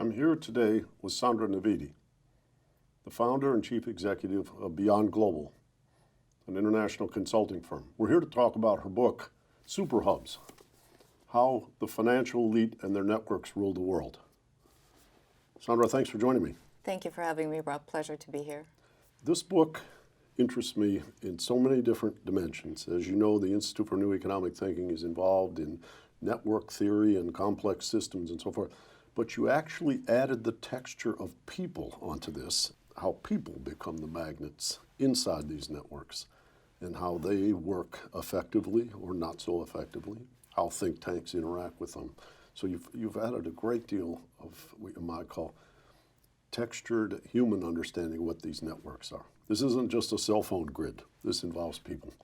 I'm here today with Sandra Navidi, the founder and chief executive of Beyond Global, an international consulting firm. We're here to talk about her book, Superhubs, How the Financial Elite and Their Networks Rule the World. Sandra, thanks for joining me. Thank you for having me, Rob. Pleasure to be here. This book interests me in so many different dimensions. As you know, the Institute for New Economic Thinking is involved in network theory and complex systems and so forth. But you actually added the texture of people onto this, how people become the magnets inside these networks and how they work effectively or not so effectively, how think tanks interact with them. So you've added a great deal of what you might call textured human understanding of what these networks are. This isn't just a cell phone grid. This involves people.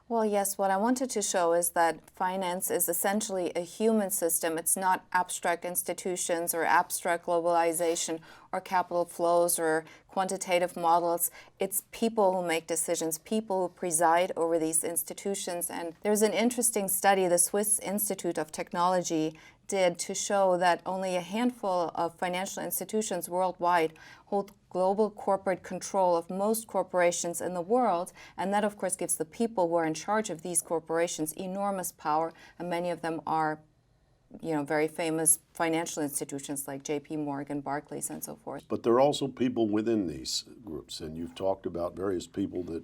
Well, yes, what I wanted to show is that finance is essentially a human system. It's not abstract institutions or abstract globalization or capital flows or quantitative models. It's people who make decisions, people who preside over these institutions. And there's an interesting study the Swiss Institute of Technology did to show that only a handful of financial institutions worldwide hold global corporate control of most corporations in the world, and that of course gives the people who are in charge of these corporations enormous power, and many of them are very famous financial institutions like JP Morgan, Barclays, and so forth. But there are also people within these groups, and you've talked about various people that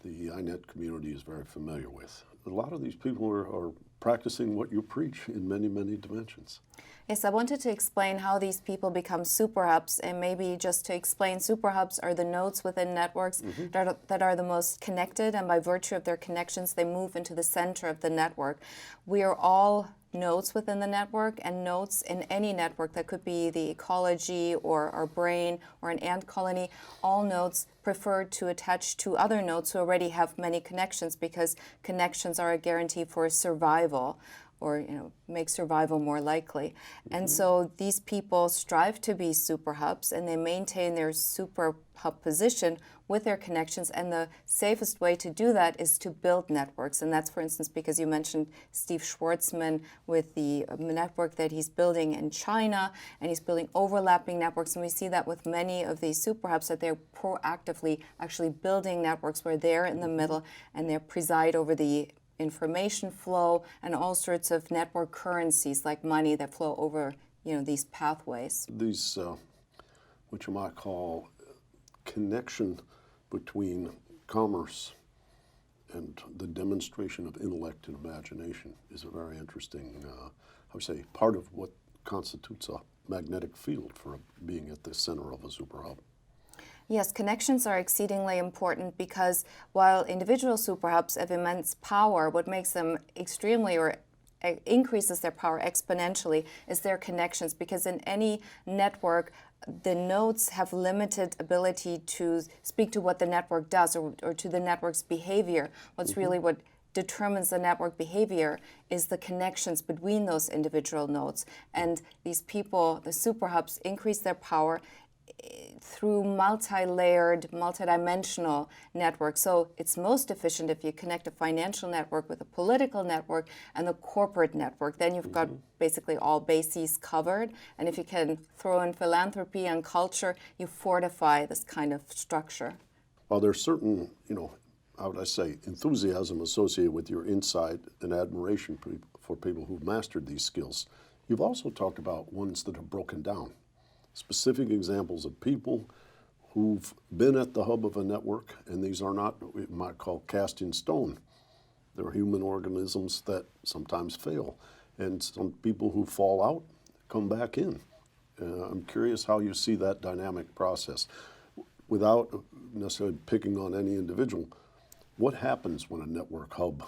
the INET community is very familiar with. A lot of these people are practicing what you preach in many, many dimensions. Yes, I wanted to explain how these people become superhubs, and maybe just to explain, superhubs are the nodes within networks that are the most connected, and by virtue of their connections, they move into the center of the network. We are all nodes within the network, and nodes in any network, that could be the ecology or our brain or an ant colony, all nodes prefer to attach to other nodes who already have many connections, because connections are a guarantee for survival, or make survival more likely. And so these people strive to be superhubs, and they maintain their superhub position with their connections, and the safest way to do that is to build networks. And that's, for instance, because you mentioned Steve Schwarzman with the network that he's building in China, and he's building overlapping networks, and we see that with many of these superhubs, that they're proactively actually building networks where they're in the middle, and they preside over the information flow and all sorts of network currencies like money that flow over these pathways. These, what you might call connection between commerce and the demonstration of intellect and imagination is a very interesting, I would say, part of what constitutes a magnetic field for being at the center of a superhub. Yes, connections are exceedingly important, because while individual superhubs have immense power, what makes them extremely or increases their power exponentially is their connections, because in any network, the nodes have limited ability to speak to what the network does or to the network's behavior. What's really what determines the network behavior is the connections between those individual nodes. And these people, the superhubs, increase their power through multi-layered, multidimensional networks. So it's most efficient if you connect a financial network with a political network and the corporate network. Then you've got basically all bases covered. And if you can throw in philanthropy and culture, you fortify this kind of structure. Well, there's certain, how would I say, enthusiasm associated with your insight and admiration for people who've mastered these skills. You've also talked about ones that have broken down. Specific examples of people who've been at the hub of a network, and these are not what we might call cast in stone. They're human organisms that sometimes fail, and some people who fall out come back in. I'm curious how you see that dynamic process. Without necessarily picking on any individual, what happens when a network hub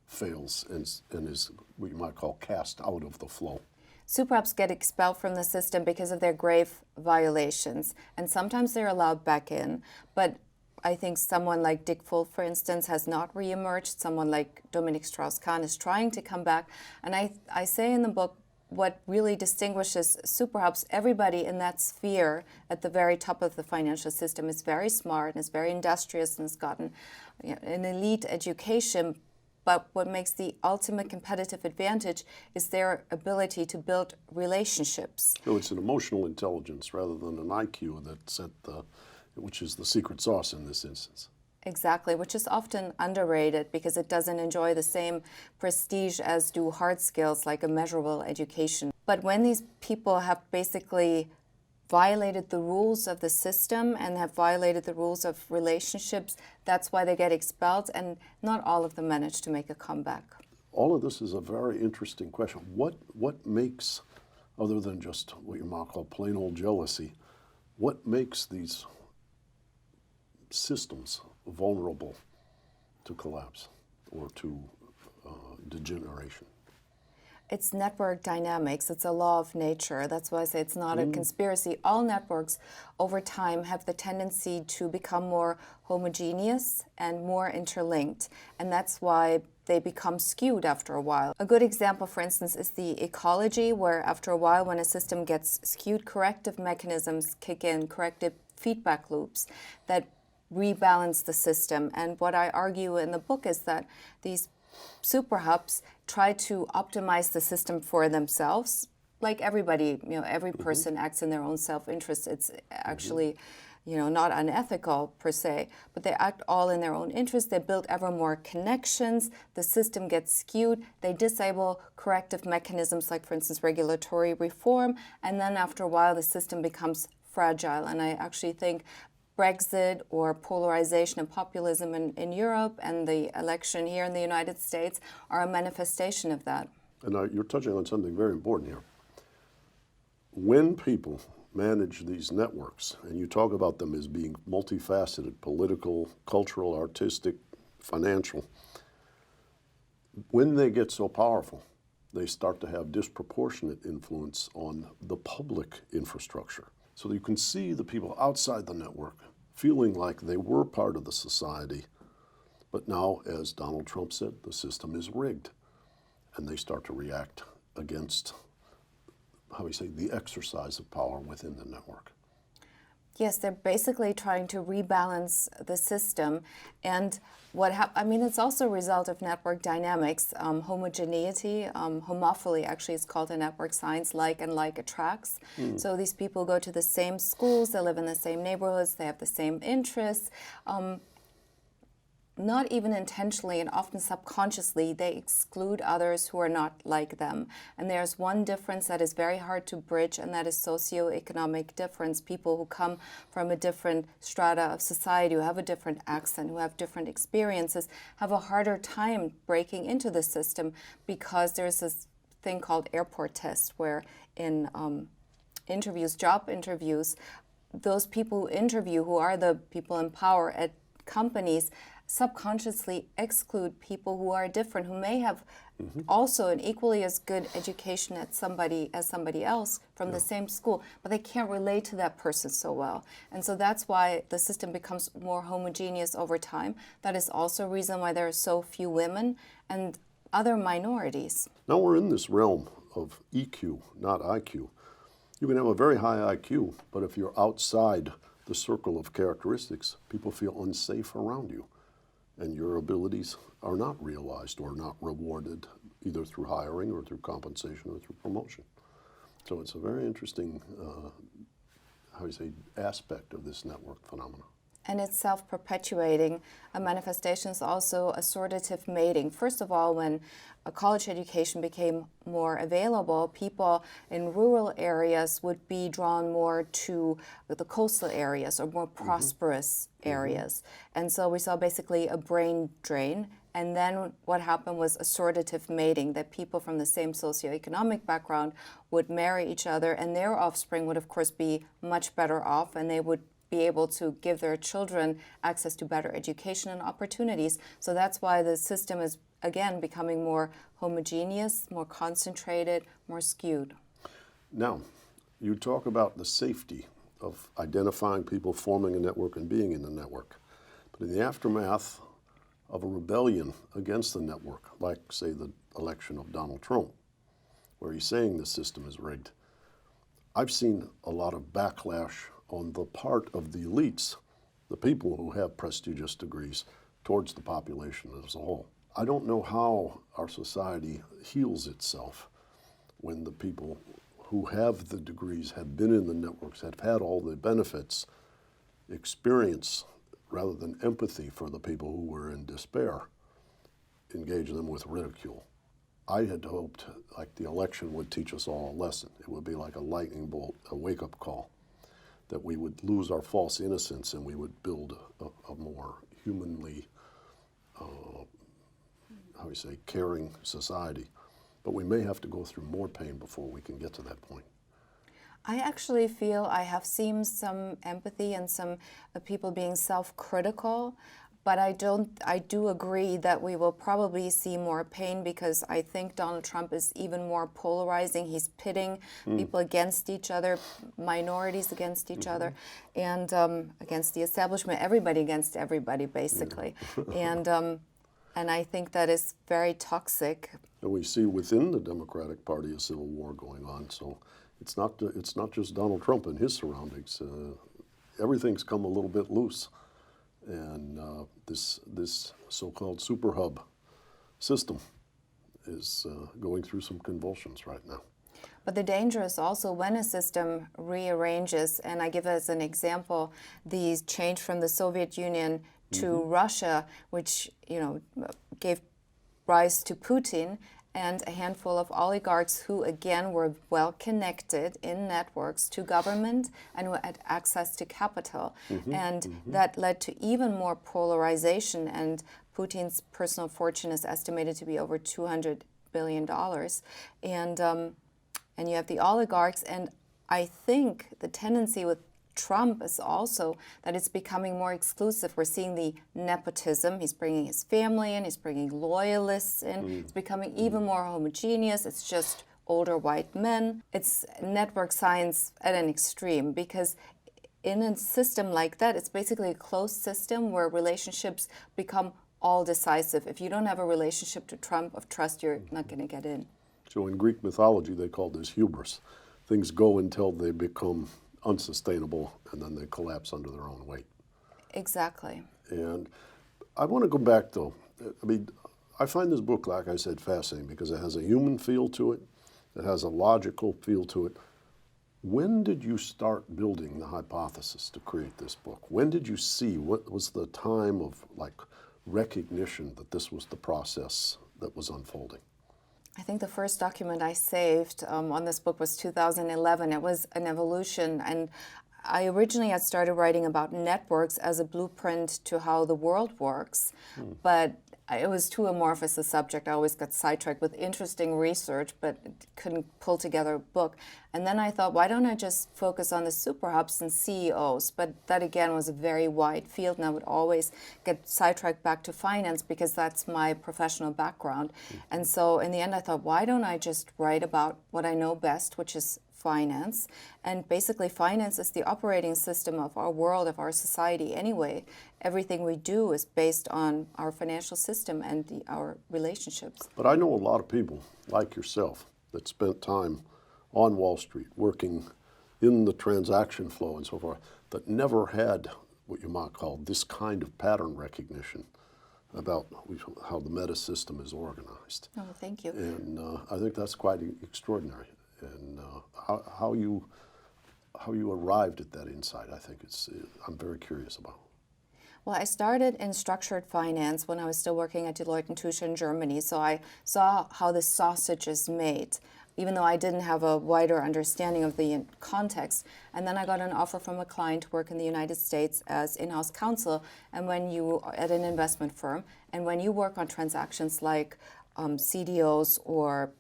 fails and is what you might call cast out of the flow? Superhubs get expelled from the system because of their grave violations, and sometimes they're allowed back in. But I think someone like Dick Fulp, for instance, has not reemerged. Someone like Dominique Strauss-Kahn is trying to come back. And I say in the book, what really distinguishes superhubs, everybody in that sphere at the very top of the financial system is very smart and is very industrious and has gotten an elite education, But what makes the ultimate competitive advantage is their ability to build relationships. So it's an emotional intelligence rather than an IQ which is the secret sauce in this instance. Exactly, which is often underrated because it doesn't enjoy the same prestige as do hard skills like a measurable education. But when these people have basically violated the rules of the system and have violated the rules of relationships, that's why they get expelled, and not all of them manage to make a comeback. All of this is a very interesting question. What makes, other than just what you might call plain old jealousy, what makes these systems vulnerable to collapse or to degeneration? It's network dynamics. It's a law of nature. That's why I say it's not a conspiracy. All networks over time have the tendency to become more homogeneous and more interlinked. And that's why they become skewed after a while. A good example, for instance, is the ecology, where after a while when a system gets skewed, corrective mechanisms kick in, corrective feedback loops that rebalance the system. And what I argue in the book is that these superhubs try to optimize the system for themselves. Like everybody, every person acts in their own self-interest. It's actually, not unethical per se, but they act all in their own interest. They build ever more connections. The system gets skewed. They disable corrective mechanisms like, for instance, regulatory reform. And then after a while, the system becomes fragile. And I actually think Brexit or polarization and populism in Europe and the election here in the United States are a manifestation of that. And you're touching on something very important here. When people manage these networks, and you talk about them as being multifaceted, political, cultural, artistic, financial, when they get so powerful, they start to have disproportionate influence on the public infrastructure. So you can see the people outside the network feeling like they were part of the society, but now, as Donald Trump said, the system is rigged, and they start to react against, the exercise of power within the network. Yes, they're basically trying to rebalance the system, and it's also a result of network dynamics, homogeneity, homophily actually is called in network science, like and like attracts. So these people go to the same schools, they live in the same neighborhoods, they have the same interests. Not even intentionally and often subconsciously, they exclude others who are not like them. And there's one difference that is very hard to bridge, and that is socioeconomic difference. People who come from a different strata of society, who have a different accent, who have different experiences, have a harder time breaking into the system because there's this thing called airport test, where in job interviews, those people who interview, who are the people in power at companies, subconsciously exclude people who are different, who may have also an equally as good education as somebody else from the same school, but they can't relate to that person so well. And so that's why the system becomes more homogeneous over time. That is also a reason why there are so few women and other minorities. Now we're in this realm of EQ, not IQ. You can have a very high IQ, but if you're outside the circle of characteristics, people feel unsafe around you, and your abilities are not realized or not rewarded either through hiring or through compensation or through promotion. So it's a very interesting, aspect of this network phenomenon. And it's self-perpetuating. A manifestation is also assortative mating. First of all, when a college education became more available, people in rural areas would be drawn more to the coastal areas or more prosperous areas. And so we saw basically a brain drain. And then what happened was assortative mating, that people from the same socioeconomic background would marry each other, and their offspring would, of course, be much better off, and they would be able to give their children access to better education and opportunities. So that's why the system is, again, becoming more homogeneous, more concentrated, more skewed. Now, you talk about the safety of identifying people, forming a network, and being in the network. But in the aftermath of a rebellion against the network, like, say, the election of Donald Trump, where he's saying the system is rigged, I've seen a lot of backlash on the part of the elites, the people who have prestigious degrees, towards the population as a whole. I don't know how our society heals itself when the people who have the degrees, have been in the networks, have had all the benefits, experience, rather than empathy for the people who were in despair, engage them with ridicule. I had hoped like the election would teach us all a lesson. It would be like a lightning bolt, a wake-up call, that we would lose our false innocence and we would build a more humanly, how do you say, caring society. But we may have to go through more pain before we can get to that point. I actually feel I have seen some empathy and some people being self-critical, but I do agree that we will probably see more pain because I think Donald Trump is even more polarizing. He's pitting people against each other, minorities against each other, and against the establishment, everybody against everybody, basically. And I think that is very toxic. And we see within the Democratic Party a civil war going on. So it's not just Donald Trump and his surroundings. Everything's come a little bit loose. And this so-called superhub system is going through some convulsions right now. But the danger is also when a system rearranges, and I give as an example the change from the Soviet Union to Russia, which gave rise to Putin and a handful of oligarchs who again were well connected in networks to government and who had access to capital. That led to even more polarization, and Putin's personal fortune is estimated to be over $200 billion. And you have the oligarchs, and I think the tendency with Trump is also that it's becoming more exclusive. We're seeing the nepotism. He's bringing his family in. He's bringing loyalists in. It's becoming even more homogeneous. It's just older white men. It's network science at an extreme because in a system like that, it's basically a closed system where relationships become all decisive. If you don't have a relationship to Trump of trust, you're not going to get in. So in Greek mythology, they called this hubris. Things go until they become unsustainable, and then they collapse under their own weight. Exactly. And I want to go back, though. I mean, I find this book, like I said, fascinating because it has a human feel to it. It has a logical feel to it. When did you start building the hypothesis to create this book? When did you see, what was the time of recognition that this was the process that was unfolding? I think the first document I saved on this book was 2011. It was an evolution, and I originally had started writing about networks as a blueprint to how the world works, but it was too amorphous a subject. I always got sidetracked with interesting research, but couldn't pull together a book. And then I thought, why don't I just focus on the superhubs and CEOs? But that again was a very wide field, and I would always get sidetracked back to finance because that's my professional background. And so in the end, I thought, why don't I just write about what I know best, which is finance. And basically finance is the operating system of our world, of our society anyway. Everything we do is based on our financial system and our relationships. But I know a lot of people like yourself that spent time on Wall Street working in the transaction flow and so forth that never had what you might call this kind of pattern recognition about how the meta system is organized. Oh, thank you. And I think that's quite extraordinary. And how you arrived at that insight, I think I'm very curious about. Well, I started in structured finance when I was still working at Deloitte & Touche in Germany. So I saw how the sausage is made, even though I didn't have a wider understanding of the context. And then I got an offer from a client to work in the United States as in-house counsel. And when you at an investment firm, and when you work on transactions like CDOs, or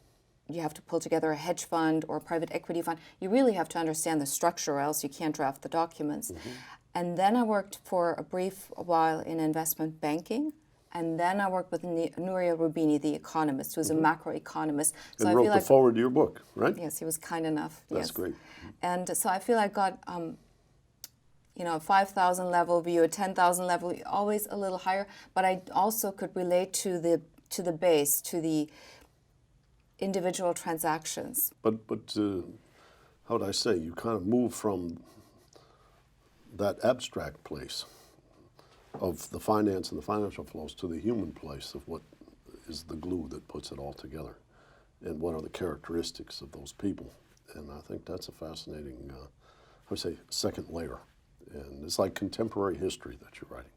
you have to pull together a hedge fund or a private equity fund, you really have to understand the structure or else you can't draft the documents. And then I worked for a brief while in investment banking. And then I worked with Nuria Rubini, the economist, who's a macroeconomist. So and I wrote feel the like, forward to your book, right? Yes, he was kind enough. That's yes. great. And so I feel I got, a 5,000 level view, a 10,000 level, always a little higher. But I also could relate to the base, to the individual transactions. But how would I say? You kind of move from that abstract place of the finance and the financial flows to the human place of what is the glue that puts it all together, and what are the characteristics of those people. And I think that's a fascinating, I would say, second layer. And it's like contemporary history that you're writing.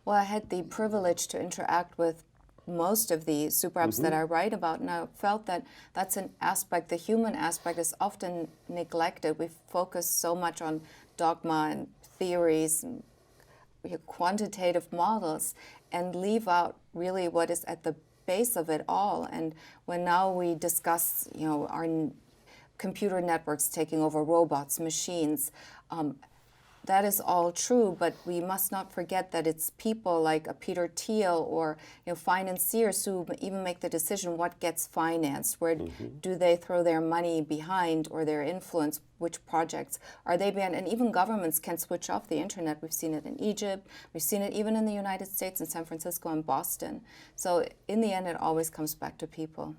Well, I had the privilege to interact with most of the superhubs that I write about, and I felt that that's an aspect, the human aspect is often neglected. We focus so much on dogma and theories and quantitative models and leave out really what is at the base of it all. And when now we discuss, our computer networks taking over robots, machines, that is all true, but we must not forget that it's people like a Peter Thiel or financiers who even make the decision what gets financed, where do they throw their money behind or their influence, which projects are they behind, and even governments can switch off the internet. We've seen it in Egypt, we've seen it even in the United States, in San Francisco and Boston. So in the end, it always comes back to people.